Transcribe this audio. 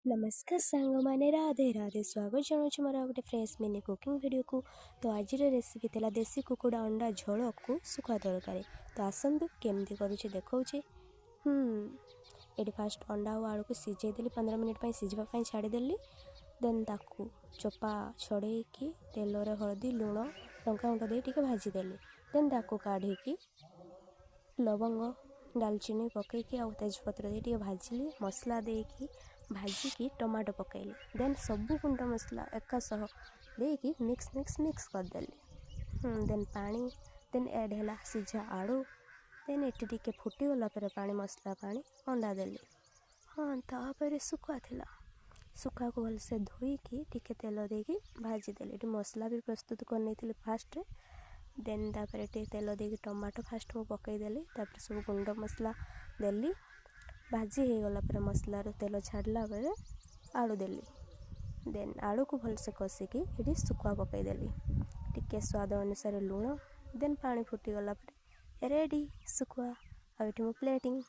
नमस्कार सांग मैंने राधे राधे स्वागत जनाऊँ मोर गोटे फ्रेश मिनी कुकिंग वीडियो को। तो आज रेसिपी थी देसी कुकुड़ा अंडा झोल को सुखा तरकारी। तो आसतु केमती करुचे देखौचे। ये फास्ट अंडा और आलू को सिझेदेली 15 मिनिट सिझापी छाड़देली। देन ताकू चोपा छड़ेकी तेल हलदी लुण लंका गुंड दे टिके भाजीदेली। देन ताकू काढ़ी लवंग डालचीनी पकईकी आ तेजपत्र दे टिके भाजिली। मसला देकी भाजिकी टमाटो पकईली। देन सबू गुंड मसला एका सह देकी मिक्स करदेली। देन पानी देन ऐड है सिझा आलू। देन ये टिके फुटीगला पानी मसला पानी अंडा देली। हाँ तापर सुखा थिला सुखा को भलसे धोईकी टिके तेल देकी भाजीदेली। मसला भी प्रस्तुत कर फास्ट। देन तापर तेल देकी टमाटो फास्ट मु पकईदेली। तापर सब गुंड मसला देली। भाजी हो गला पर मसलार तेल छाड़ला बेले आलू देली। देन आलू को भलसे कषिकी ये सुखा पकईदेली। टिके स्वाद अनुसार लुण। देन पानी फुटीगला रेडी सुखा। आ प्लेटिंग।